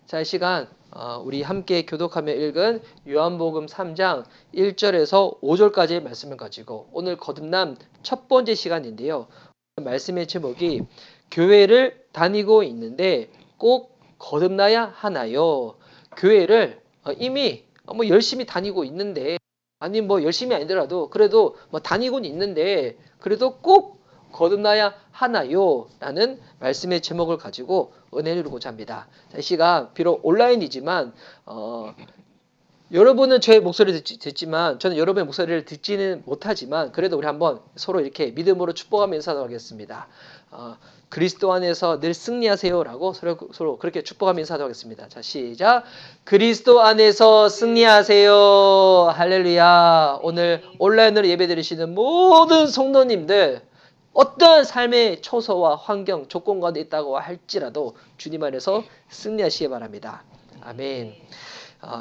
자, 이 시간 우리 함께 교독하며 읽은 요한복음 3장 1절에서 5절까지의 말씀을 가지고 오늘 거듭남 첫 번째 시간인데요. 말씀의 제목이 교회를 다니고 있는데 꼭 거듭나야 하나요? 교회를 이미 열심히 다니고 있는데 아니 열심히 아니더라도 그래도 다니고는 있는데 그래도 꼭 거듭나야 하나요? 라는 말씀의 제목을 가지고 은혜를 누리고자 합니다. 자, 이 시간 비록 온라인이지만 여러분은 저의 목소리를 듣지만 저는 여러분의 목소리를 듣지는 못하지만 그래도 우리 한번 서로 이렇게 믿음으로 축복하며 인사하도록 하겠습니다. 그리스도 안에서 늘 승리하세요라고 서로 그렇게 축복하며 인사하도록 하겠습니다. 자, 시작. 그리스도 안에서 승리하세요. 할렐루야. 오늘 온라인으로 예배드리시는 모든 성도님들 어떤 삶의 초소와 환경, 조건 가운데 있다고 할지라도 주님 안에서 승리하시기 바랍니다. 아멘.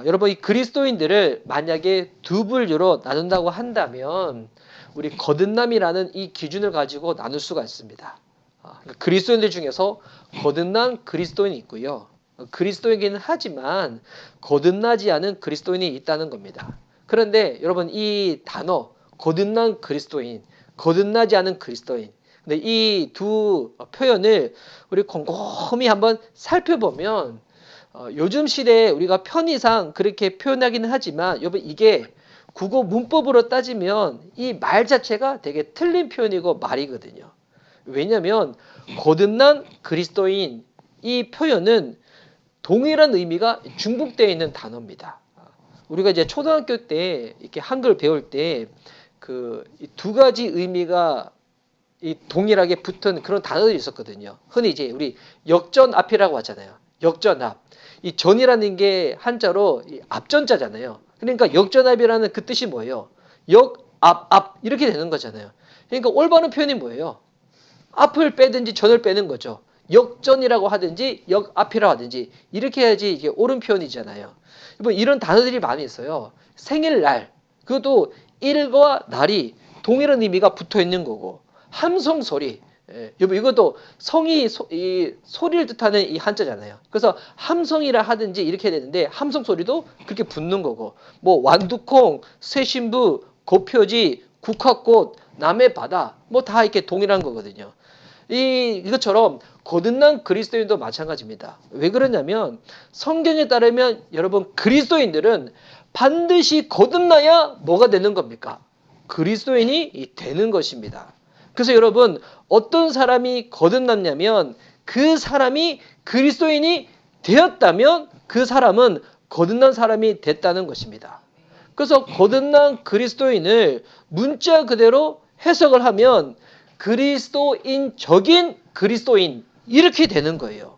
여러분, 이 그리스도인들을 만약에 두 분류로 나눈다고 한다면 우리 거듭남이라는 이 기준을 가지고 나눌 수가 있습니다. 그리스도인들 중에서 거듭난 그리스도인이 있고요. 그리스도이기는 하지만 거듭나지 않은 그리스도인이 있다는 겁니다. 그런데 여러분, 이 단어 거듭난 그리스도인, 거듭나지 않은 그리스도인, 근데 이 두 표현을 우리 곰곰이 한번 살펴보면 요즘 시대에 우리가 편의상 그렇게 표현하기는 하지만 여러분 이게 국어 문법으로 따지면 이 말 자체가 되게 틀린 표현이고 말이거든요. 왜냐하면 거듭난 그리스도인 이 표현은 동일한 의미가 중복되어 있는 단어입니다. 우리가 이제 초등학교 때 이렇게 한글 배울 때 그 두 가지 의미가 이 동일하게 붙은 그런 단어들이 있었거든요. 흔히 이제 우리 역전앞이라고 하잖아요. 역전앞. 이 전이라는 게 한자로 앞전자잖아요. 그러니까 역전앞이라는 그 뜻이 뭐예요? 앞 이렇게 되는 거잖아요. 그러니까 올바른 표현이 뭐예요? 앞을 빼든지 전을 빼는 거죠. 역전이라고 하든지 역앞이라고 하든지 이렇게 해야지 이게 옳은 표현이잖아요. 이런 단어들이 많이 있어요. 생일날 그것도 일과 날이 동일한 의미가 붙어 있는 거고 함성 소리 이것도 성이 이 소리를 뜻하는 이 한자잖아요. 그래서 함성이라 하든지 이렇게 되는데 함성 소리도 그렇게 붙는 거고 완두콩, 새신부, 고표지, 국화꽃, 남해 바다 다 이렇게 동일한 거거든요. 이것처럼 거듭난 그리스도인도 마찬가지입니다. 왜 그러냐면 성경에 따르면 여러분 그리스도인들은 반드시 거듭나야 뭐가 되는 겁니까? 그리스도인이 되는 것입니다. 그래서 여러분 어떤 사람이 거듭났냐면 그 사람이 그리스도인이 되었다면 그 사람은 거듭난 사람이 됐다는 것입니다. 그래서 거듭난 그리스도인을 문자 그대로 해석을 하면 그리스도인적인 그리스도인 이렇게 되는 거예요.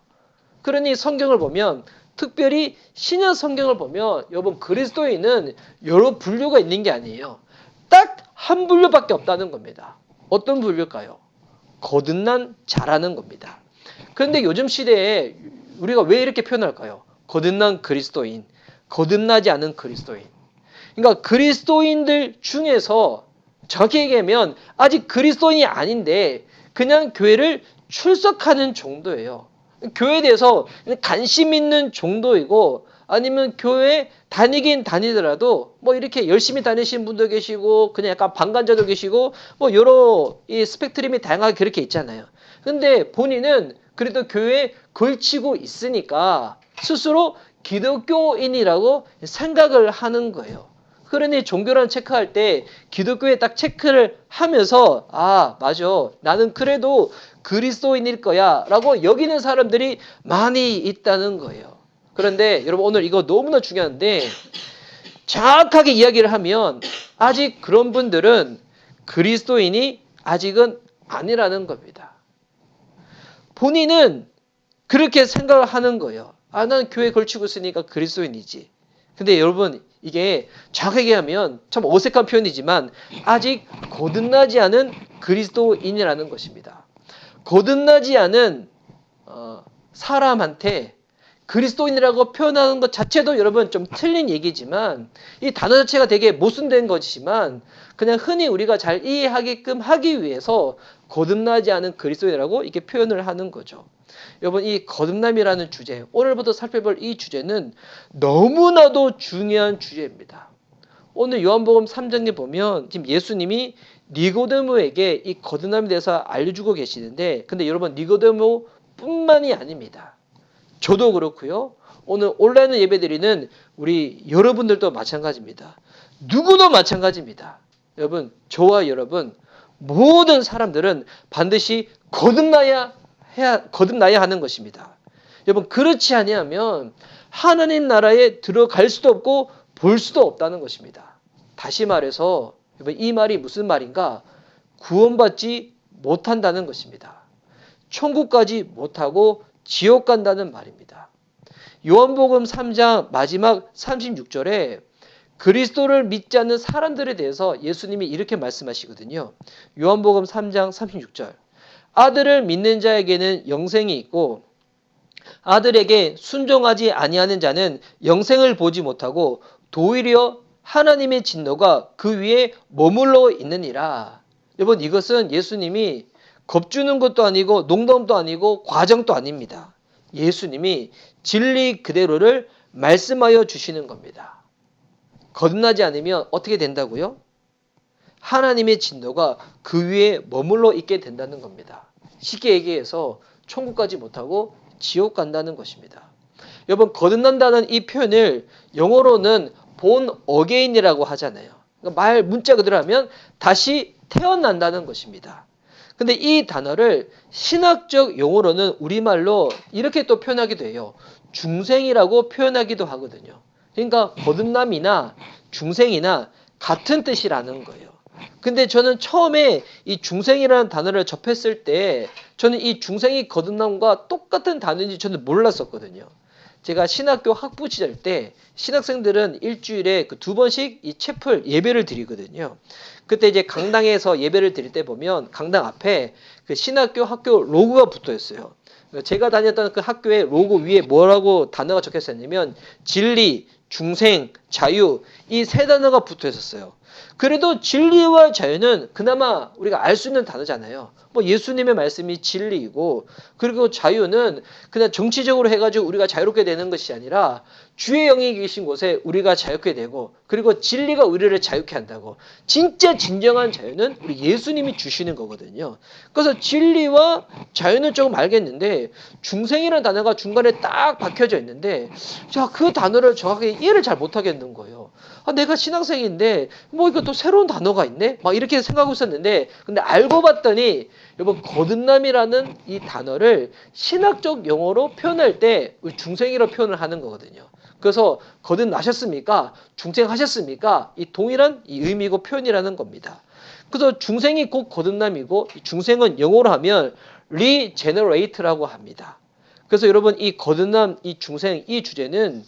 그러니 성경을 보면 특별히 신약 성경을 보면 여러분 그리스도인은 여러 분류가 있는 게 아니에요. 딱 한 분류밖에 없다는 겁니다. 어떤 분류일까요? 거듭난 자라는 겁니다. 그런데 요즘 시대에 우리가 왜 이렇게 표현할까요? 거듭난 그리스도인, 거듭나지 않은 그리스도인. 그러니까 그리스도인들 중에서 정확히 얘기하면 아직 그리스도인이 아닌데 그냥 교회를 출석하는 정도예요. 교회에 대해서 관심 있는 정도이고 아니면 교회 다니긴 다니더라도 이렇게 열심히 다니시는 분도 계시고 그냥 약간 방관자도 계시고 여러 이 스펙트럼이 다양하게 그렇게 있잖아요. 근데 본인은 그래도 교회에 걸치고 있으니까 스스로 기독교인이라고 생각을 하는 거예요. 그러니 종교란 체크할 때 기독교에 딱 체크를 하면서 맞아 나는 그래도 그리스도인일 거야 라고 여기는 사람들이 많이 있다는 거예요. 그런데 여러분 오늘 이거 너무나 중요한데 정확하게 이야기를 하면 아직 그런 분들은 그리스도인이 아직은 아니라는 겁니다. 본인은 그렇게 생각을 하는 거예요. 난 교회에 걸치고 있으니까 그리스도인이지. 근데 여러분 이게 정확하게 하면 참 어색한 표현이지만 아직 거듭나지 않은 그리스도인이라는 것입니다. 거듭나지 않은 사람한테 그리스도인이라고 표현하는 것 자체도 여러분 좀 틀린 얘기지만 이 단어 자체가 되게 모순된 것이지만 그냥 흔히 우리가 잘 이해하게끔 하기 위해서 거듭나지 않은 그리스도인이라고 이렇게 표현을 하는 거죠. 여러분 이 거듭남이라는 주제, 오늘부터 살펴볼 이 주제는 너무나도 중요한 주제입니다. 오늘 요한복음 3장에 보면 지금 예수님이 니고데모에게 이 거듭남에 대해서 알려주고 계시는데, 근데 여러분 니고데모뿐만이 아닙니다. 저도 그렇고요. 오늘 온라인 예배드리는 우리 여러분들도 마찬가지입니다. 누구도 마찬가지입니다. 여러분, 저와 여러분 모든 사람들은 반드시 거듭나야 하는 것입니다. 여러분, 그렇지 아니하면 하나님 나라에 들어갈 수도 없고 볼 수도 없다는 것입니다. 다시 말해서 여러분, 이 말이 무슨 말인가? 구원받지 못한다는 것입니다. 천국까지 못하고 지옥 간다는 말입니다. 요한복음 3장 마지막 36절에 그리스도를 믿지 않는 사람들에 대해서 예수님이 이렇게 말씀하시거든요. 요한복음 3장 36절. 아들을 믿는 자에게는 영생이 있고 아들에게 순종하지 아니하는 자는 영생을 보지 못하고 도리어 하나님의 진노가 그 위에 머물러 있느니라. 여러분, 이것은 예수님이 겁주는 것도 아니고 농담도 아니고 과정도 아닙니다. 예수님이 진리 그대로를 말씀하여 주시는 겁니다. 거듭나지 않으면 어떻게 된다고요? 하나님의 진노가 그 위에 머물러 있게 된다는 겁니다. 쉽게 얘기해서 천국까지 못하고 지옥 간다는 것입니다. 여러분, 거듭난다는 이 표현을 영어로는 born again이라고 하잖아요. 그러니까 말 문자 그대로 하면 다시 태어난다는 것입니다. 근데 이 단어를 신학적 용어로는 우리말로 이렇게 또 표현하기도 해요. 중생이라고 표현하기도 하거든요. 그러니까 거듭남이나 중생이나 같은 뜻이라는 거예요. 근데 저는 처음에 이 중생이라는 단어를 접했을 때 저는 이 중생이 거듭남과 똑같은 단어인지 저는 몰랐었거든요. 제가 신학교 학부 시절 때 신학생들은 일주일에 그 2번씩 이 채플 예배를 드리거든요. 그때 이제 강당에서 예배를 드릴 때 보면 강당 앞에 그 신학교 학교 로고가 붙어 있어요. 제가 다녔던 그 학교의 로고 위에 뭐라고 단어가 적혀 있었냐면 진리, 중생, 자유, 이 세 단어가 붙어 있었어요. 그래도 진리와 자유는 그나마 우리가 알 수 있는 단어잖아요. 뭐 예수님의 말씀이 진리이고, 그리고 자유는 그냥 정치적으로 해가지고 우리가 자유롭게 되는 것이 아니라 주의 영이 계신 곳에 우리가 자유롭게 되고, 그리고 진리가 우리를 자유케 한다고. 진짜 진정한 자유는 우리 예수님이 주시는 거거든요. 그래서 진리와 자유는 조금 알겠는데 중생이라는 단어가 중간에 딱 박혀져 있는데, 자, 그 단어를 정확하게 이해를 잘 못하겠는 거예요. 아, 내가 신학생인데 뭐 이거 또 새로운 단어가 있네? 막 이렇게 생각하고 있었는데, 근데 알고 봤더니 여러분, 거듭남이라는 이 단어를 신학적 용어로 표현할 때 중생이라고 표현을 하는 거거든요. 그래서 거듭나셨습니까? 중생하셨습니까? 이 동일한 이 의미고 표현이라는 겁니다. 그래서 중생이 곧 거듭남이고, 중생은 영어로 하면 regenerate라고 합니다. 그래서 여러분, 이 거듭남, 이 중생, 이 주제는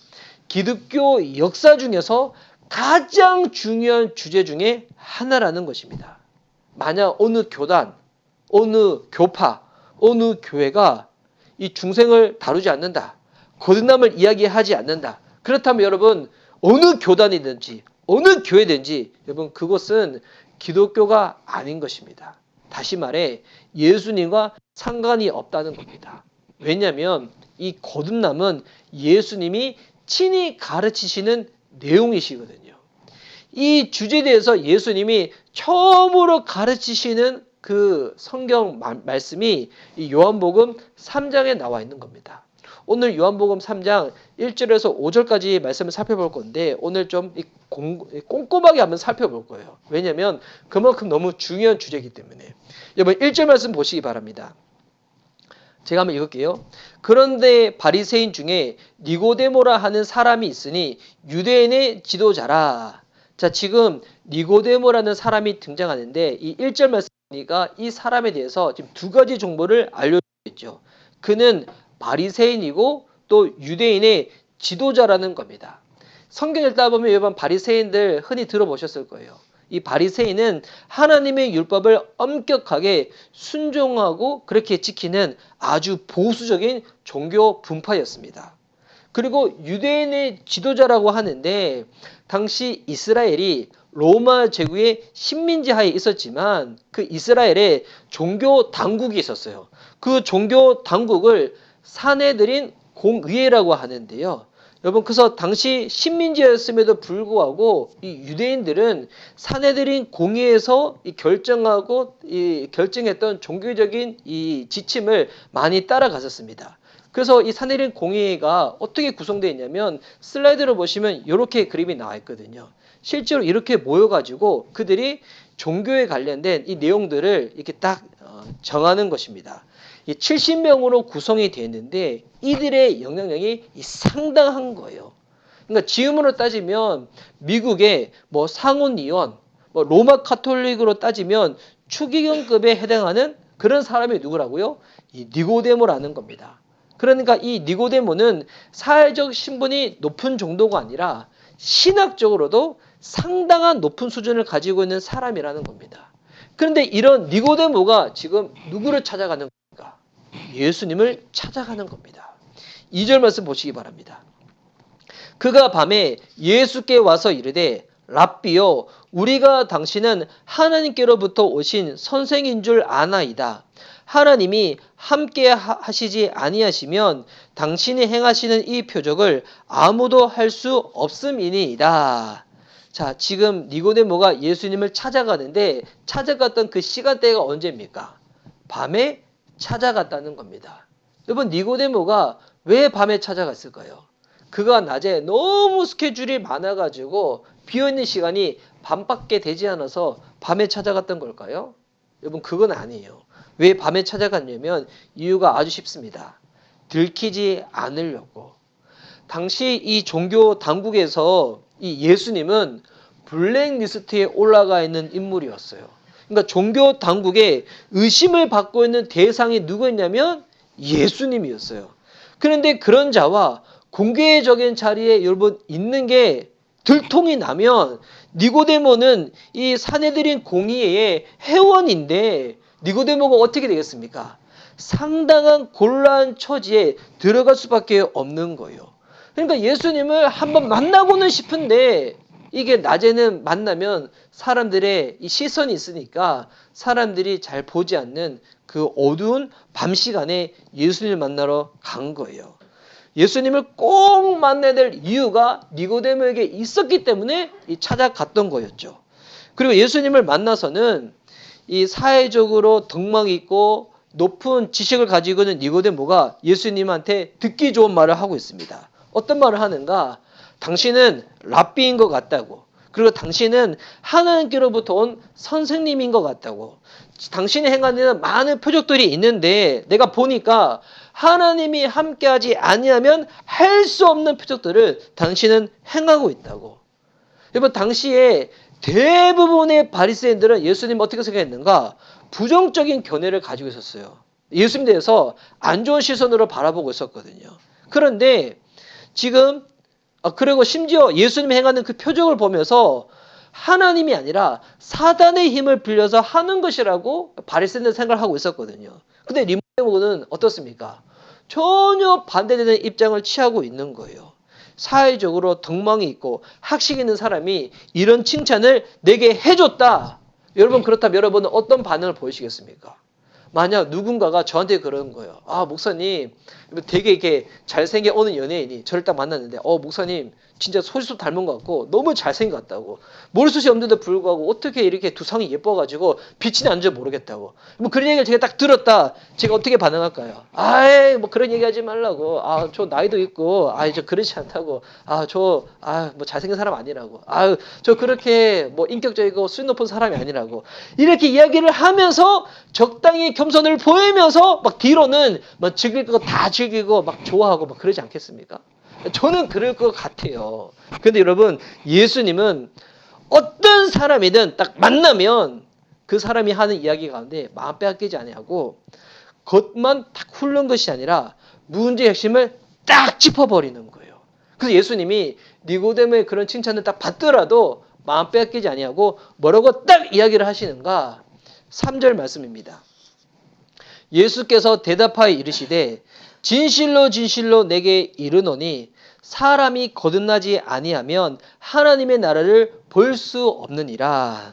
기독교 역사 중에서 가장 중요한 주제 중에 하나라는 것입니다. 만약 어느 교단, 어느 교파, 어느 교회가 이 중생을 다루지 않는다, 거듭남을 이야기하지 않는다, 그렇다면 여러분, 어느 교단이든지 어느 교회든지 여러분, 그것은 기독교가 아닌 것입니다. 다시 말해 예수님과 상관이 없다는 겁니다. 왜냐하면 이 거듭남은 예수님이 친히 가르치시는 내용이시거든요. 이 주제에 대해서 예수님이 처음으로 가르치시는 그 성경 말씀이 이 요한복음 3장에 나와 있는 겁니다. 오늘 요한복음 3장 1절에서 5절까지 말씀을 살펴볼 건데, 오늘 좀 꼼꼼하게 한번 살펴볼 거예요. 왜냐하면 그만큼 너무 중요한 주제이기 때문에. 여러분 1절 말씀 보시기 바랍니다. 제가 한번 읽을게요. 그런데 바리새인 중에 니고데모라 하는 사람이 있으니 유대인의 지도자라. 자, 지금 니고데모라는 사람이 등장하는데 이 1절 말씀이니까 이 사람에 대해서 지금 두 가지 정보를 알려주고 있죠. 그는 바리새인이고 또 유대인의 지도자라는 겁니다. 성경 읽다 보면 여러분 바리새인들 흔히 들어보셨을 거예요. 이 바리새인은 하나님의 율법을 엄격하게 순종하고 그렇게 지키는 아주 보수적인 종교 분파였습니다. 그리고 유대인의 지도자라고 하는데 당시 이스라엘이 로마 제국의 식민지 하에 있었지만 그 이스라엘에 종교 당국이 있었어요. 그 종교 당국을 사내들인 공의회라고 하는데요. 여러분, 그래서 당시 식민지였음에도 불구하고 이 유대인들은 사내들인 공의회에서 결정하고 결정했던 종교적인 이 지침을 많이 따라갔었습니다. 그래서 이 사내들인 공의회가 어떻게 구성되어 있냐면 슬라이드를 보시면 이렇게 그림이 나와 있거든요. 실제로 이렇게 모여가지고 그들이 종교에 관련된 이 내용들을 이렇게 딱 정하는 것입니다. 이 70명으로 구성이 되어 있는데 이들의 영향력이 상당한 거예요. 그러니까 지금으로 따지면 미국의 뭐 상원의원, 뭐 로마 카톨릭으로 따지면 추기경급에 해당하는 그런 사람이 누구라고요? 이 니고데모라는 겁니다. 그러니까 이 니고데모는 사회적 신분이 높은 정도가 아니라 신학적으로도 상당한 높은 수준을 가지고 있는 사람이라는 겁니다. 그런데 이런 니고데모가 지금 누구를 찾아가는 겁니까? 예수님을 찾아가는 겁니다. 2절 말씀 보시기 바랍니다. 그가 밤에 예수께 와서 이르되 랍비여 우리가 당신은 하나님께로부터 오신 선생인 줄 아나이다. 하나님이 함께 하시지 아니하시면 당신이 행하시는 이 표적을 아무도 할 수 없음이니이다. 자, 지금 니고데모가 예수님을 찾아가는데 찾아갔던 그 시간대가 언제입니까? 밤에 찾아갔다는 겁니다. 여러분, 니고데모가 왜 밤에 찾아갔을까요? 그가 낮에 너무 스케줄이 많아가지고 비어있는 시간이 밤밖에 되지 않아서 밤에 찾아갔던 걸까요? 여러분, 그건 아니에요. 왜 밤에 찾아갔냐면 이유가 아주 쉽습니다. 들키지 않으려고. 당시 이 종교 당국에서 이 예수님은 블랙리스트에 올라가 있는 인물이었어요. 그러니까 종교 당국에 의심을 받고 있는 대상이 누구였냐면 예수님이었어요. 그런데 그런 자와 공개적인 자리에 여러분 있는 게 들통이 나면 니고데모는 이 사내들인 공의회의 회원인데 니고데모가 어떻게 되겠습니까? 상당한 곤란 처지에 들어갈 수밖에 없는 거예요. 그러니까 예수님을 한번 만나고는 싶은데 이게 낮에는 만나면 사람들의 이 시선이 있으니까 사람들이 잘 보지 않는 그 어두운 밤 시간에 예수님을 만나러 간 거예요. 예수님을 꼭 만나야 될 이유가 니고데모에게 있었기 때문에 찾아갔던 거였죠. 그리고 예수님을 만나서는 이 사회적으로 덕망이 있고 높은 지식을 가지고 있는 니고데모가 예수님한테 듣기 좋은 말을 하고 있습니다. 어떤 말을 하는가? 당신은 랍비인 것 같다고. 그리고 당신은 하나님께로부터 온 선생님인 것 같다고. 당신이 행하는 많은 표적들이 있는데 내가 보니까 하나님이 함께하지 아니하면 할 수 없는 표적들을 당신은 행하고 있다고. 여러분, 당시에 대부분의 바리새인들은 예수님 어떻게 생각했는가? 부정적인 견해를 가지고 있었어요. 예수님 대해서 안 좋은 시선으로 바라보고 있었거든요. 그런데 지금 그리고 심지어 예수님이 행하는 그 표적을 보면서 하나님이 아니라 사단의 힘을 빌려서 하는 것이라고 바리새인들은 생각을 하고 있었거든요. 근데 니고데모는 어떻습니까? 전혀 반대되는 입장을 취하고 있는 거예요. 사회적으로 덕망이 있고 학식 있는 사람이 이런 칭찬을 내게 해줬다. 여러분, 그렇다면 여러분은 어떤 반응을 보이시겠습니까? 만약 누군가가 저한테 그러는 거예요. 아, 목사님, 되게 이렇게 잘생긴 어느 연예인이 저를 딱 만났는데, 목사님, 진짜 소지섭 닮은 것 같고, 너무 잘생긴 것 같다고. 머리숱이 없는데도 불구하고, 어떻게 이렇게 두상이 예뻐가지고, 빛이 나는지 모르겠다고. 뭐 그런 얘기를 제가 딱 들었다. 제가 어떻게 반응할까요? 아이, 뭐 그런 얘기 하지 말라고. 아, 저 나이도 있고, 저 그렇지 않다고. 뭐 잘생긴 사람 아니라고. 저 그렇게 뭐 인격적이고 수준 높은 사람이 아니라고. 이렇게 이야기를 하면서 적당히 겸손을 보이면서 막 뒤로는 막 즐길 거 다 즐기고 막 좋아하고 막 그러지 않겠습니까? 저는 그럴 것 같아요. 근데 여러분, 예수님은 어떤 사람이든 딱 만나면 그 사람이 하는 이야기 가운데 마음 빼앗기지 아니하고 겉만 딱 훑는 것이 아니라 문제의 핵심을 딱 짚어버리는 거예요. 그래서 예수님이 니고데모의 그런 칭찬을 딱 받더라도 마음 빼앗기지 아니하고 뭐라고 딱 이야기를 하시는가? 3절 말씀입니다. 예수께서 대답하여 이르시되 진실로 진실로 내게 이르노니 사람이 거듭나지 아니하면 하나님의 나라를 볼 수 없느니라.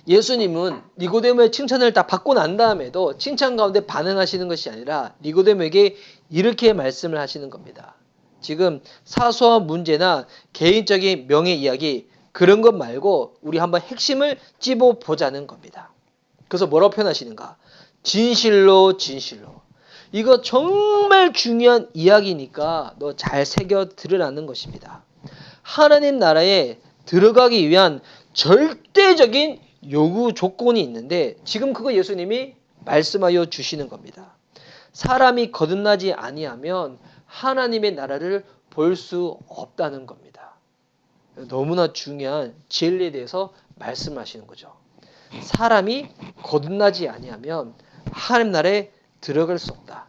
예수님은 니고데모의 칭찬을 다 받고 난 다음에도 칭찬 가운데 반응하시는 것이 아니라 니고데모에게 이렇게 말씀을 하시는 겁니다. 지금 사소한 문제나 개인적인 명예 이야기 그런 것 말고 우리 한번 핵심을 찝어보자는 겁니다. 그래서 뭐라고 표현하시는가? 진실로 진실로. 이거 정말 중요한 이야기니까 너 잘 새겨 들으라는 것입니다. 하나님 나라에 들어가기 위한 절대적인 요구 조건이 있는데 지금 그거 예수님이 말씀하여 주시는 겁니다. 사람이 거듭나지 아니하면 하나님의 나라를 볼 수 없다는 겁니다. 너무나 중요한 진리에 대해서 말씀하시는 거죠. 사람이 거듭나지 아니하면 하나님 나라에 들어갈 수 없다.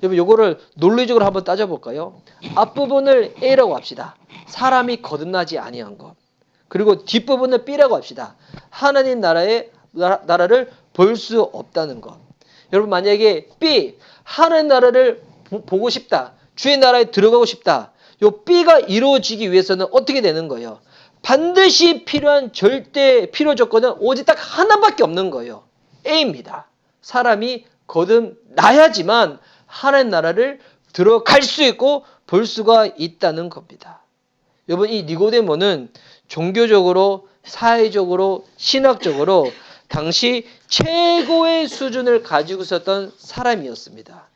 여러분 요거를 논리적으로 한번 따져볼까요? 앞부분을 A라고 합시다. 사람이 거듭나지 아니한 것. 그리고 뒷부분을 B라고 합시다. 하나님 나라를 볼 수 없다는 것. 여러분 만약에 B, 하나님 나라를 보고 싶다. 주의 나라에 들어가고 싶다. 요 B가 이루어지기 위해서는 어떻게 되는 거예요? 반드시 필요한 절대 필요 조건은 오직 딱 하나밖에 없는 거예요. A입니다. 사람이 거듭나야지만 하나님 나라를 들어갈 수 있고 볼 수가 있다는 겁니다. 여러분 이 니고데모는 종교적으로, 사회적으로, 신학적으로 당시 최고의 수준을 가지고 있었던 사람이었습니다.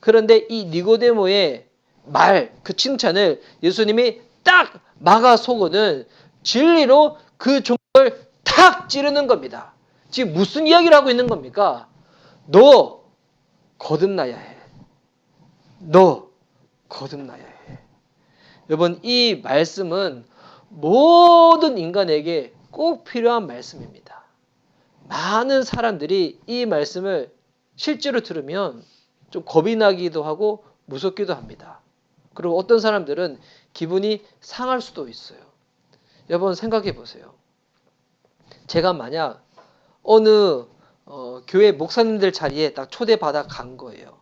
그런데 이 니고데모의 말, 그 칭찬을 예수님이 딱 막아서고는 진리로 그 종을 탁 찌르는 겁니다. 지금 무슨 이야기를 하고 있는 겁니까? 너 거듭나야 해. 너 거듭나야 해. 여러분 이 말씀은 모든 인간에게 꼭 필요한 말씀입니다. 많은 사람들이 이 말씀을 실제로 들으면 좀 겁이 나기도 하고 무섭기도 합니다. 그리고 어떤 사람들은 기분이 상할 수도 있어요. 여러분 생각해 보세요. 제가 만약 어느 교회 목사님들 자리에 딱 초대받아 간 거예요.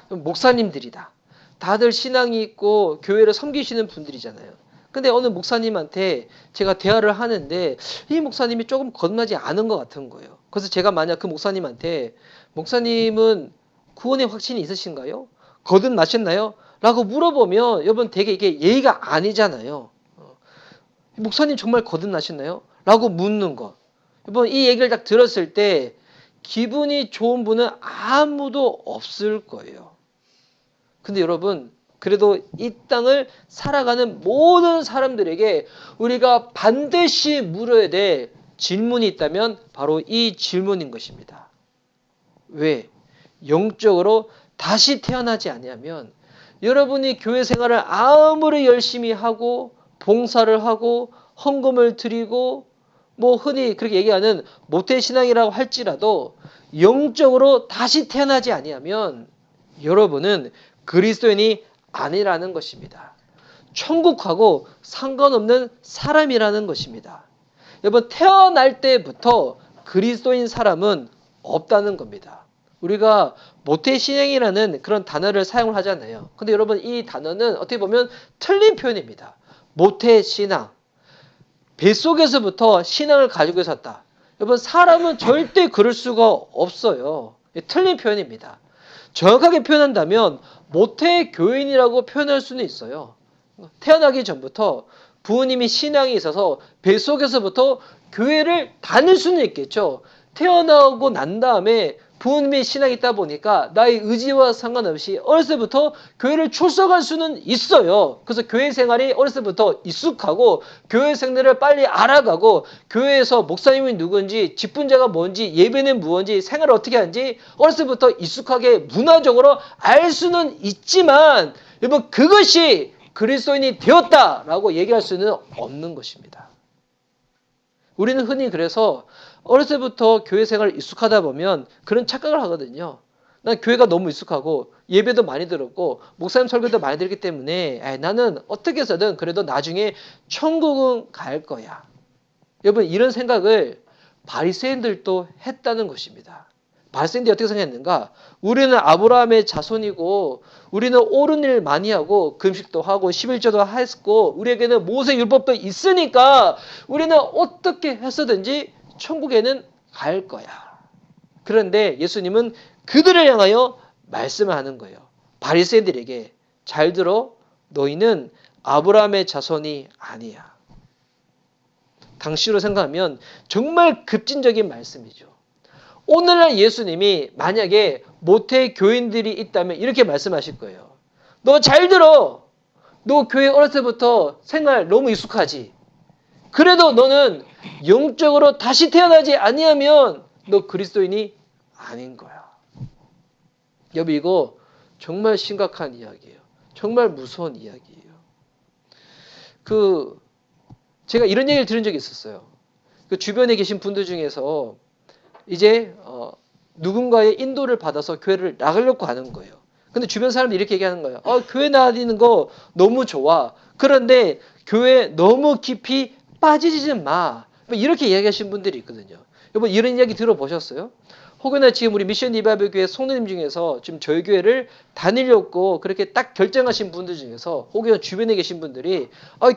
목사님들이다. 다들 신앙이 있고 교회를 섬기시는 분들이잖아요. 근데 어느 목사님한테 제가 대화를 하는데 이 목사님이 조금 거듭나지 않은 것 같은 거예요. 그래서 제가 만약 그 목사님한테 목사님은 구원의 확신이 있으신가요? 거듭나셨나요? 라고 물어보면 여러분 되게 이게 예의가 아니잖아요. 목사님 정말 거듭나셨나요? 라고 묻는 거. 여러분 이 얘기를 딱 들었을 때 기분이 좋은 분은 아무도 없을 거예요. 근데 여러분 그래도 이 땅을 살아가는 모든 사람들에게 우리가 반드시 물어야 될 질문이 있다면 바로 이 질문인 것입니다. 왜? 영적으로 다시 태어나지 아니하면 여러분이 교회 생활을 아무리 열심히 하고 봉사를 하고 헌금을 드리고 뭐 흔히 그렇게 얘기하는 모태신앙이라고 할지라도 영적으로 다시 태어나지 아니하면 여러분은 그리스도인이 아니라는 것입니다. 천국하고 상관없는 사람이라는 것입니다. 여러분 태어날 때부터 그리스도인 사람은 없다는 겁니다. 우리가 모태신앙이라는 그런 단어를 사용을 하잖아요. 근데 여러분 이 단어는 어떻게 보면 틀린 표현입니다. 모태신앙. 뱃속에서부터 신앙을 가지고 있었다. 여러분 사람은 절대 그럴 수가 없어요. 틀린 표현입니다. 정확하게 표현한다면 모태교인이라고 표현할 수는 있어요. 태어나기 전부터 부모님이 신앙이 있어서 뱃속에서부터 교회를 다닐 수는 있겠죠. 태어나고 난 다음에 부모님의 신앙이 있다 보니까 나의 의지와 상관없이 어렸을 때부터 교회를 출석할 수는 있어요. 그래서 교회 생활이 어렸을 때부터 익숙하고 교회 생활을 빨리 알아가고 교회에서 목사님이 누군지 직분자가 뭔지 예배는 무엇인지 생활을 어떻게 하는지 어렸을 때부터 익숙하게 문화적으로 알 수는 있지만 여러분 그것이 그리스도인이 되었다라고 얘기할 수는 없는 것입니다. 우리는 흔히 그래서 어렸을 때부터 교회 생활을 익숙하다 보면 그런 착각을 하거든요. 난 교회가 너무 익숙하고 예배도 많이 들었고 목사님 설교도 많이 들었기 때문에 나는 어떻게 해서든 그래도 나중에 천국은 갈 거야. 여러분 이런 생각을 바리새인들도 했다는 것입니다. 바리새인들이 어떻게 생각했는가? 우리는 아브라함의 자손이고 우리는 옳은 일 많이 하고 금식도 하고 11조도 했고 우리에게는 모세 율법도 있으니까 우리는 어떻게 했어든지 천국에는 갈 거야. 그런데 예수님은 그들을 향하여 말씀을 하는 거예요. 바리새인들에게 잘 들어, 너희는 아브라함의 자손이 아니야. 당시로 생각하면 정말 급진적인 말씀이죠. 오늘날 예수님이 만약에 모태 교인들이 있다면 이렇게 말씀하실 거예요. 너 잘 들어. 너 교회 어렸을 때부터 생활 너무 익숙하지. 그래도 너는 영적으로 다시 태어나지 아니하면 너 그리스도인이 아닌 거야. 여러분 이거 정말 심각한 이야기예요. 정말 무서운 이야기예요. 제가 이런 얘기를 들은 적이 있었어요. 그 주변에 계신 분들 중에서 이제 누군가의 인도를 받아서 교회를 나가려고 하는 거예요. 근데 주변 사람들이 이렇게 얘기하는 거예요. 교회 다니는 거 너무 좋아. 그런데 교회 너무 깊이 빠지지 마. 이렇게 이야기하신 분들이 있거든요. 여러분 이런 이야기 들어보셨어요? 혹여나 지금 우리 미션 리바이벌 교회 성도님 중에서 지금 저희 교회를 다니려고 그렇게 딱 결정하신 분들 중에서 혹여나 주변에 계신 분들이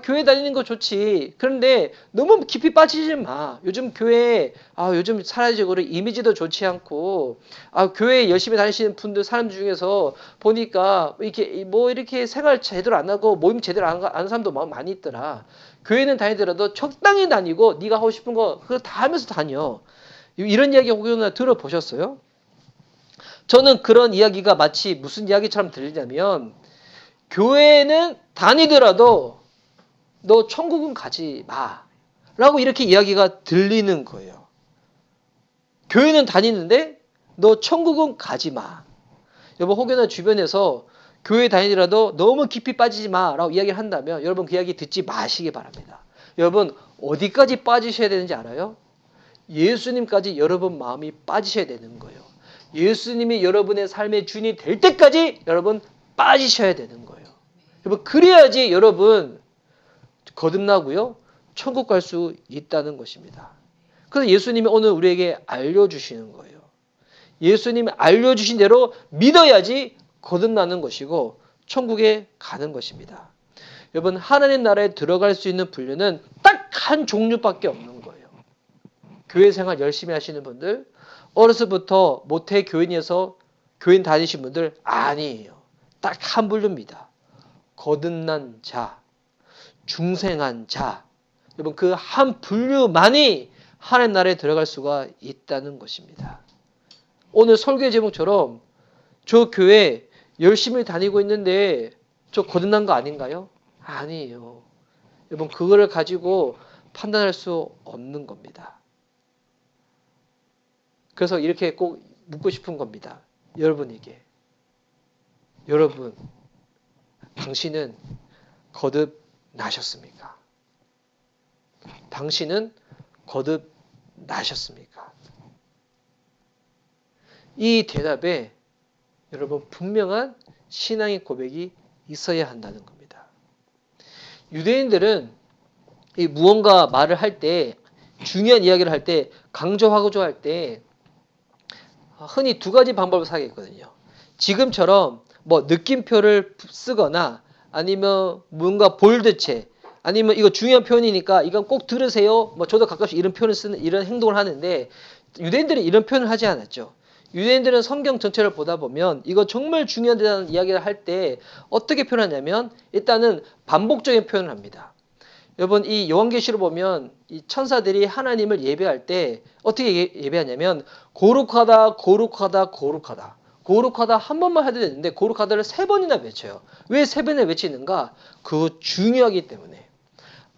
교회 다니는 거 좋지. 그런데 너무 깊이 빠지지 마. 요즘 교회 요즘 사회적으로 이미지도 좋지 않고 교회 열심히 다니시는 분들 사람 중에서 보니까 이렇게 생활 제대로 안 하고 모임 제대로 안 하는 사람도 많이 있더라. 교회는 다니더라도 적당히 다니고 네가 하고 싶은 거 그거 다 하면서 다녀. 이런 이야기 혹여나 들어보셨어요? 저는 그런 이야기가 마치 무슨 이야기처럼 들리냐면 교회는 다니더라도 너 천국은 가지 마 라고 이렇게 이야기가 들리는 거예요. 교회는 다니는데 너 천국은 가지 마. 여러분 혹여나 주변에서 교회 다니더라도 너무 깊이 빠지지 마 라고 이야기를 한다면 여러분 그 이야기 듣지 마시기 바랍니다. 여러분 어디까지 빠지셔야 되는지 알아요? 예수님까지 여러분 마음이 빠지셔야 되는 거예요. 예수님이 여러분의 삶의 주인이 될 때까지 여러분 빠지셔야 되는 거예요. 여러분 그래야지 여러분 거듭나고요. 천국 갈 수 있다는 것입니다. 그래서 예수님이 오늘 우리에게 알려주시는 거예요. 예수님이 알려주신 대로 믿어야지 거듭나는 것이고 천국에 가는 것입니다. 여러분 하나님 나라에 들어갈 수 있는 분류는 딱 한 종류밖에 없는 거예요. 교회 생활 열심히 하시는 분들, 어려서부터 모태 교인이어서 교인 다니신 분들 아니에요. 딱 한 분류입니다. 거듭난 자, 중생한 자. 여러분 그 한 분류만이 하나님 나라에 들어갈 수가 있다는 것입니다. 오늘 설교 제목처럼 저 교회 열심히 다니고 있는데 저 거듭난 거 아닌가요? 아니에요. 여러분 그거를 가지고 판단할 수 없는 겁니다. 그래서 이렇게 꼭 묻고 싶은 겁니다. 여러분에게. 여러분, 당신은 거듭나셨습니까? 당신은 거듭나셨습니까? 이 대답에 여러분 분명한 신앙의 고백이 있어야 한다는 겁니다. 유대인들은 이 무언가 말을 할 때 중요한 이야기를 할 때 강조하고자 할 때 흔히 두 가지 방법을 사용했거든요. 지금처럼 뭐 느낌표를 쓰거나 아니면 뭔가 볼드체 아니면 이거 중요한 표현이니까 이건 꼭 들으세요. 뭐 저도 가끔씩 이런 표현을 쓰는 이런 행동을 하는데 유대인들은 이런 표현을 하지 않았죠. 유대인들은 성경 전체를 보다 보면 이거 정말 중요하다는 이야기를 할 때 어떻게 표현하냐면 일단은 반복적인 표현을 합니다. 여러분 이 요한계시를 보면 이 천사들이 하나님을 예배할 때 어떻게 예배하냐면 거룩하다 거룩하다 거룩하다 거룩하다 한 번만 해도 되는데 거룩하다를 세 번이나 외쳐요. 왜 세 번이나 외치는가? 그거 중요하기 때문에.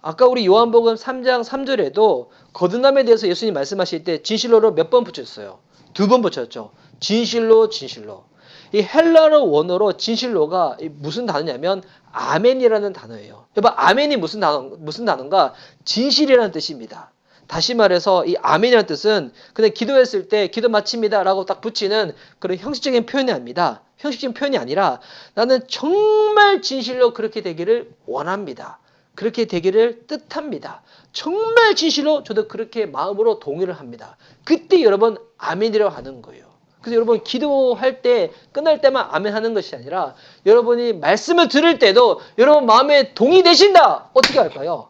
아까 우리 요한복음 3장 3절에도 거듭남에 대해서 예수님 말씀하실 때 진실로를 몇 번 붙였어요? 두 번 붙였죠. 진실로 진실로. 이 헬라어 원어로 진실로가 무슨 단어냐면 아멘이라는 단어예요. 여러분 아멘이 무슨 단어인가? 진실이라는 뜻입니다. 다시 말해서 이 아멘이라는 뜻은 그냥 기도했을 때 기도 마칩니다라고 딱 붙이는 그런 형식적인 표현이 아닙니다. 형식적인 표현이 아니라 나는 정말 진실로 그렇게 되기를 원합니다. 그렇게 되기를 뜻합니다. 정말 진실로 저도 그렇게 마음으로 동의를 합니다. 그때 여러분 아멘이라고 하는 거예요. 그래서 여러분 기도할 때 끝날 때만 아멘 하는 것이 아니라 여러분이 말씀을 들을 때도 여러분 마음에 동의되신다. 어떻게 할까요?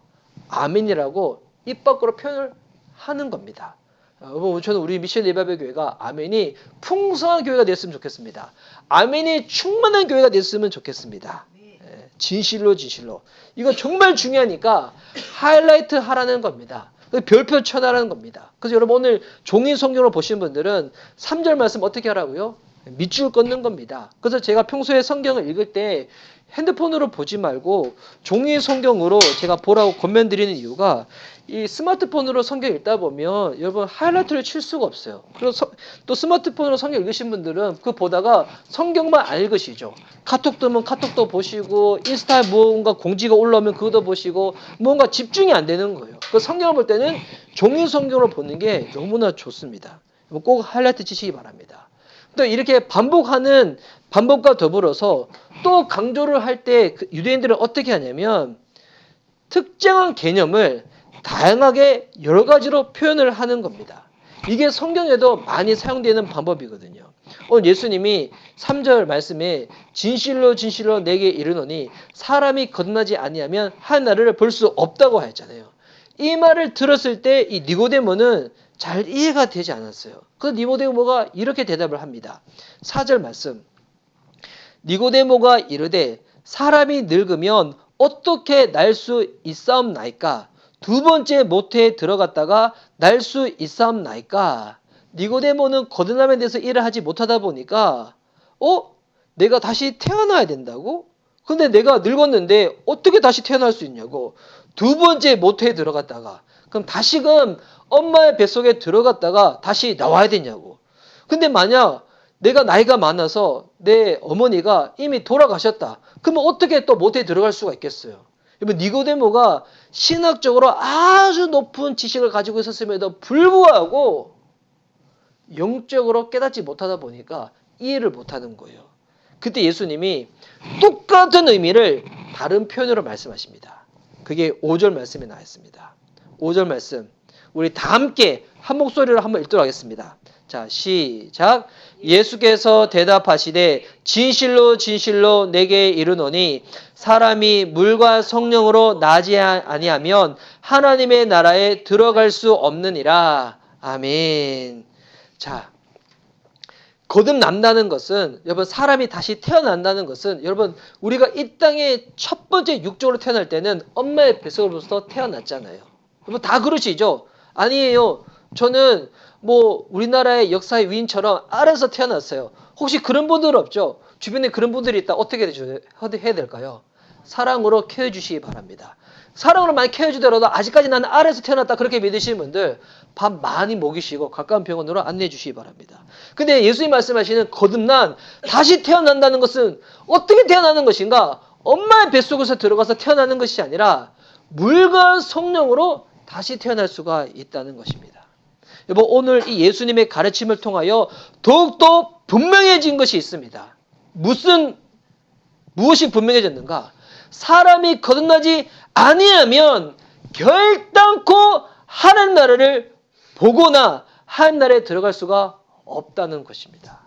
아멘이라고 입 밖으로 표현을 하는 겁니다. 여러분 저는 우리 미션 예배배 교회가 아멘이 풍성한 교회가 됐으면 좋겠습니다. 아멘이 충만한 교회가 됐으면 좋겠습니다. 진실로 진실로. 이거 정말 중요하니까 하이라이트 하라는 겁니다. 별표 쳐나라는 겁니다. 그래서 여러분 오늘 종이 성경을 보신 분들은 3절 말씀 어떻게 하라고요? 밑줄 긋는 겁니다. 그래서 제가 평소에 성경을 읽을 때 핸드폰으로 보지 말고 종이 성경으로 제가 보라고 권면드리는 이유가 이 스마트폰으로 성경 읽다 보면 여러분 하이라이트를 칠 수가 없어요. 그리고 또 스마트폰으로 성경 읽으신 분들은 그거 보다가 성경만 안 읽으시죠. 카톡 뜨면 카톡도 보시고 인스타에 뭔가 공지가 올라오면 그것도 보시고 뭔가 집중이 안 되는 거예요. 그 성경을 볼 때는 종이 성경으로 보는 게 너무나 좋습니다. 꼭 하이라이트 치시기 바랍니다. 또 이렇게 반복하는 반복과 더불어서 또 강조를 할 때 유대인들은 어떻게 하냐면 특정한 개념을 다양하게 여러 가지로 표현을 하는 겁니다. 이게 성경에도 많이 사용되는 방법이거든요. 오늘 예수님이 3절 말씀에 진실로 진실로 내게 이르노니 사람이 거듭나지 아니하면 하나님을 볼 수 없다고 하였잖아요. 이 말을 들었을 때 이 니고데모는 잘 이해가 되지 않았어요. 그래서 니고데모가 이렇게 대답을 합니다. 4절 말씀. 니고데모가 이르되 사람이 늙으면 어떻게 날 수 있사옵나이까? 두 번째 모태에 들어갔다가 날 수 있사옵나이까? 니고데모는 거듭남에 대해서 이해를 하지 못하다 보니까 내가 다시 태어나야 된다고? 근데 내가 늙었는데 어떻게 다시 태어날 수 있냐고. 두 번째 모태에 들어갔다가 그럼 다시금 엄마의 뱃속에 들어갔다가 다시 나와야 되냐고. 근데 만약 내가 나이가 많아서 내 어머니가 이미 돌아가셨다. 그러면 어떻게 또 모태에 들어갈 수가 있겠어요? 여러분 니고데모가 신학적으로 아주 높은 지식을 가지고 있었음에도 불구하고 영적으로 깨닫지 못하다 보니까 이해를 못하는 거예요. 그때 예수님이 똑같은 의미를 다른 표현으로 말씀하십니다. 그게 5절 말씀에 나와 있습니다. 5절 말씀 우리 다 함께 한 목소리로 한번 읽도록 하겠습니다. 자, 시작. 예수께서 대답하시되 진실로 진실로 내게 이르노니 사람이 물과 성령으로 나지 아니하면 하나님의 나라에 들어갈 수 없느니라. 아멘. 자, 거듭난다는 것은 여러분 사람이 다시 태어난다는 것은 여러분 우리가 이 땅에 첫 번째 육적으로 태어날 때는 엄마의 뱃속으로부터 태어났잖아요. 여러분 다 그러시죠? 아니에요. 저는 우리나라의 역사의 위인처럼 아래서 태어났어요. 혹시 그런 분들 없죠? 주변에 그런 분들이 있다. 어떻게 해야 될까요? 사랑으로 케어주시기 바랍니다. 사랑으로 많이 케어주더라도 아직까지 나는 아래에서 태어났다 그렇게 믿으시는 분들 밥 많이 먹이시고 가까운 병원으로 안내해 주시기 바랍니다. 근데 예수님 말씀하시는 거듭난 다시 태어난다는 것은 어떻게 태어나는 것인가? 엄마의 뱃속에서 들어가서 태어나는 것이 아니라 물과 성령으로 다시 태어날 수가 있다는 것입니다. 여러분 오늘 이 예수님의 가르침을 통하여 더욱더 분명해진 것이 있습니다. 무엇이 분명해졌는가? 사람이 거듭나지 아니하면 결단코 하나님 나라를 보거나 하나님 나라에 들어갈 수가 없다는 것입니다.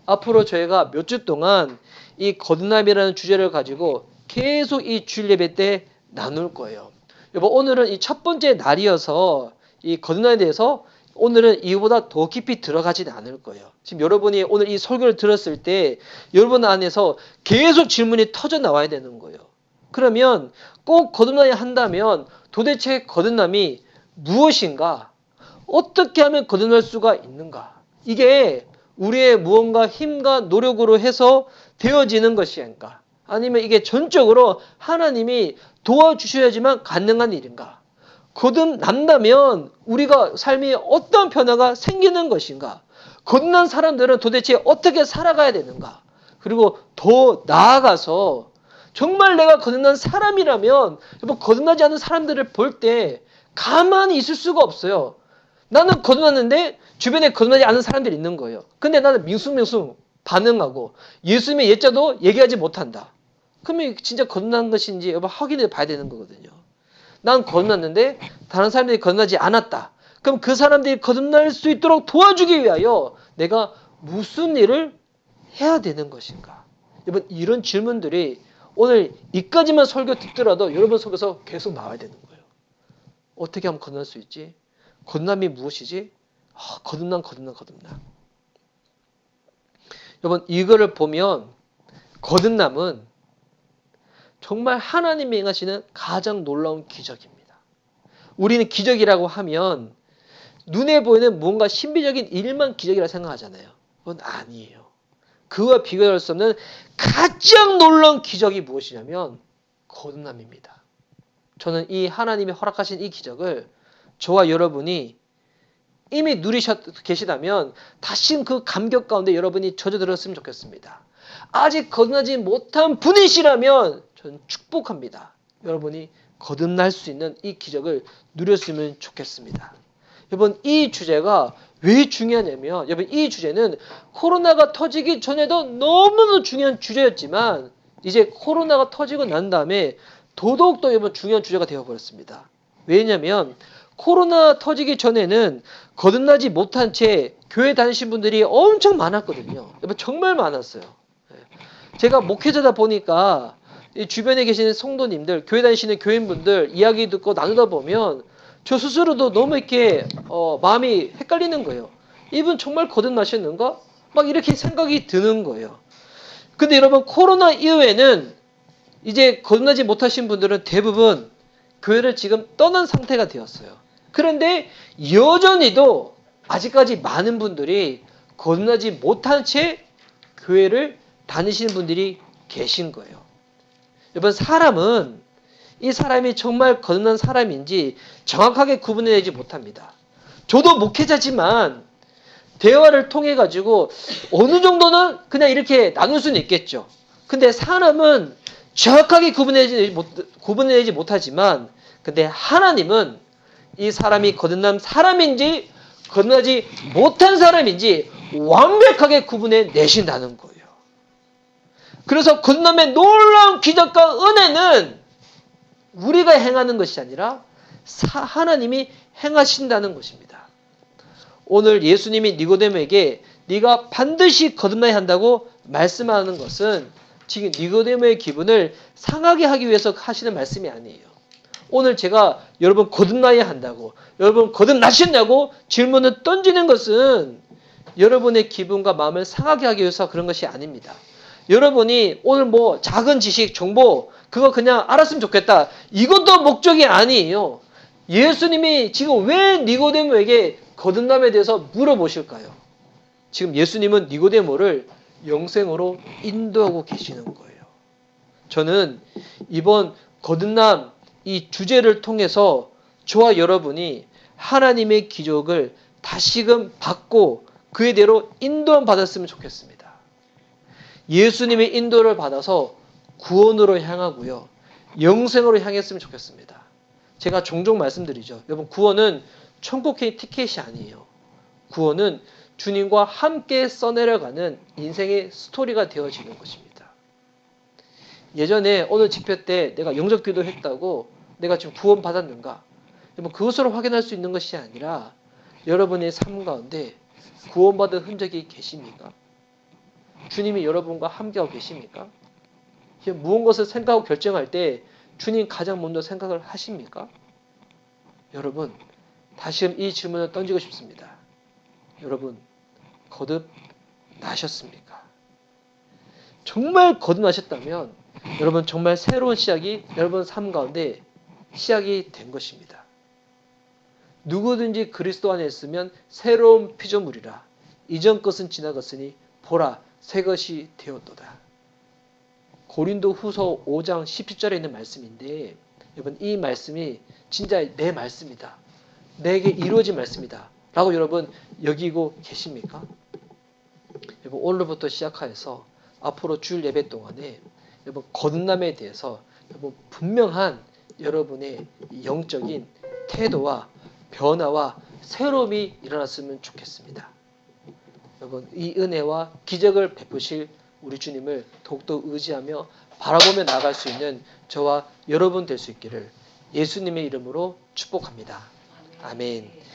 앞으로 저희가 몇 주 동안 이 거듭남이라는 주제를 가지고 계속 이 주일 예배 때 나눌 거예요. 여러분 오늘은 이 첫 번째 날이어서 이 거듭남에 대해서 오늘은 이보다 더 깊이 들어가지는 않을 거예요. 지금 여러분이 오늘 이 설교를 들었을 때 여러분 안에서 계속 질문이 터져 나와야 되는 거예요. 그러면 꼭 거듭나야 한다면 도대체 거듭남이 무엇인가? 어떻게 하면 거듭날 수가 있는가? 이게 우리의 무언가 힘과 노력으로 해서 되어지는 것인가? 아니면 이게 전적으로 하나님이 도와주셔야지만 가능한 일인가? 거듭난다면 우리가 삶에 어떤 변화가 생기는 것인가? 거듭난 사람들은 도대체 어떻게 살아가야 되는가? 그리고 더 나아가서 정말 내가 거듭난 사람이라면 거듭나지 않은 사람들을 볼 때 가만히 있을 수가 없어요. 나는 거듭났는데 주변에 거듭나지 않은 사람들이 있는 거예요. 근데 나는 밍숭맹숭 반응하고 예수님의 예자도 얘기하지 못한다. 그러면 진짜 거듭난 것인지 확인해 봐야 되는 거거든요. 난 거듭났는데 다른 사람들이 거듭나지 않았다. 그럼 그 사람들이 거듭날 수 있도록 도와주기 위하여 내가 무슨 일을 해야 되는 것인가? 여러분 이런 질문들이 오늘 이까지만 설교 듣더라도 여러분 속에서 계속 나와야 되는 거예요. 어떻게 하면 거듭날 수 있지? 거듭남이 무엇이지? 거듭남. 여러분 이거를 보면 거듭남은 정말 하나님이 행하시는 가장 놀라운 기적입니다. 우리는 기적이라고 하면 눈에 보이는 뭔가 신비적인 일만 기적이라 생각하잖아요. 그건 아니에요. 그와 비교할 수 없는 가장 놀라운 기적이 무엇이냐면 거듭남입니다. 저는 이 하나님이 허락하신 이 기적을 저와 여러분이 이미 누리셨 계시다면 다시 그 감격 가운데 여러분이 젖어들었으면 좋겠습니다. 아직 거듭나지 못한 분이시라면 저는 축복합니다. 여러분이 거듭날 수 있는 이 기적을 누렸으면 좋겠습니다. 여러분 이 주제가 왜 중요하냐면 여러분 이 주제는 코로나가 터지기 전에도 너무너무 중요한 주제였지만 이제 코로나가 터지고 난 다음에 더더욱더 여러분 중요한 주제가 되어버렸습니다. 왜냐하면 코로나 터지기 전에는 거듭나지 못한 채 교회 다니신 분들이 엄청 많았거든요. 여러분 정말 많았어요. 제가 목회자다 보니까 이 주변에 계시는 성도님들, 교회 다니시는 교인분들 이야기 듣고 나누다 보면 저 스스로도 너무 이렇게 마음이 헷갈리는 거예요. 이분 정말 거듭나셨는가? 막 이렇게 생각이 드는 거예요. 근데 여러분 코로나 이후에는 이제 거듭나지 못하신 분들은 대부분 교회를 지금 떠난 상태가 되었어요. 그런데 여전히도 아직까지 많은 분들이 거듭나지 못한 채 교회를 다니시는 분들이 계신 거예요. 여러분 사람은 이 사람이 정말 거듭난 사람인지 정확하게 구분해내지 못합니다. 저도 목회자지만 대화를 통해 가지고 어느 정도는 그냥 이렇게 나눌 수는 있겠죠. 근데 사람은 정확하게 구분해내지 못하지만 근데 하나님은 이 사람이 거듭난 사람인지 거듭나지 못한 사람인지 완벽하게 구분해 내신다는 거예요. 그래서 거듭남의 놀라운 기적과 은혜는 우리가 행하는 것이 아니라 하나님이 행하신다는 것입니다. 오늘 예수님이 니고데모에게 네가 반드시 거듭나야 한다고 말씀하는 것은 지금 니고데모의 기분을 상하게 하기 위해서 하시는 말씀이 아니에요. 오늘 제가 여러분 거듭나야 한다고 여러분 거듭나셨냐고 질문을 던지는 것은 여러분의 기분과 마음을 상하게 하기 위해서 그런 것이 아닙니다. 여러분이 오늘 뭐 작은 지식, 정보 그거 그냥 알았으면 좋겠다. 이것도 목적이 아니에요. 예수님이 지금 왜 니고데모에게 거듭남에 대해서 물어보실까요? 지금 예수님은 니고데모를 영생으로 인도하고 계시는 거예요. 저는 이번 거듭남 이 주제를 통해서 저와 여러분이 하나님의 기적을 다시금 받고 그에 대로 인도함 받았으면 좋겠습니다. 예수님의 인도를 받아서 구원으로 향하고요. 영생으로 향했으면 좋겠습니다. 제가 종종 말씀드리죠. 여러분 구원은 천국의 티켓이 아니에요. 구원은 주님과 함께 써내려가는 인생의 스토리가 되어지는 것입니다. 예전에 오늘 집회 때 내가 영접 기도했다고 내가 지금 구원 받았는가? 여러분 그것으로 확인할 수 있는 것이 아니라 여러분의 삶 가운데 구원받은 흔적이 계십니까? 주님이 여러분과 함께하고 계십니까? 무언가를 생각하고 결정할 때 주님 가장 먼저 생각을 하십니까? 여러분 다시금 이 질문을 던지고 싶습니다. 여러분 거듭나셨습니까? 정말 거듭나셨다면 여러분 정말 새로운 시작이 여러분 삶 가운데 시작이 된 것입니다. 누구든지 그리스도 안에 있으면 새로운 피조물이라 이전 것은 지나갔으니 보라 새 것이 되었도다. 고린도 후서 5장 17절에 있는 말씀인데 여러분 이 말씀이 진짜 내 말씀이다. 내게 이루어진 말씀이다. 라고 여러분 여기고 계십니까? 여러분 오늘부터 시작하여서 앞으로 주일 예배 동안에 여러분 거듭남에 대해서 여러분 분명한 여러분의 영적인 태도와 변화와 새로움이 일어났으면 좋겠습니다. 여러분 이 은혜와 기적을 베푸실 우리 주님을 더욱더 의지하며 바라보며 나아갈 수 있는 저와 여러분 될 수 있기를 예수님의 이름으로 축복합니다. 아멘.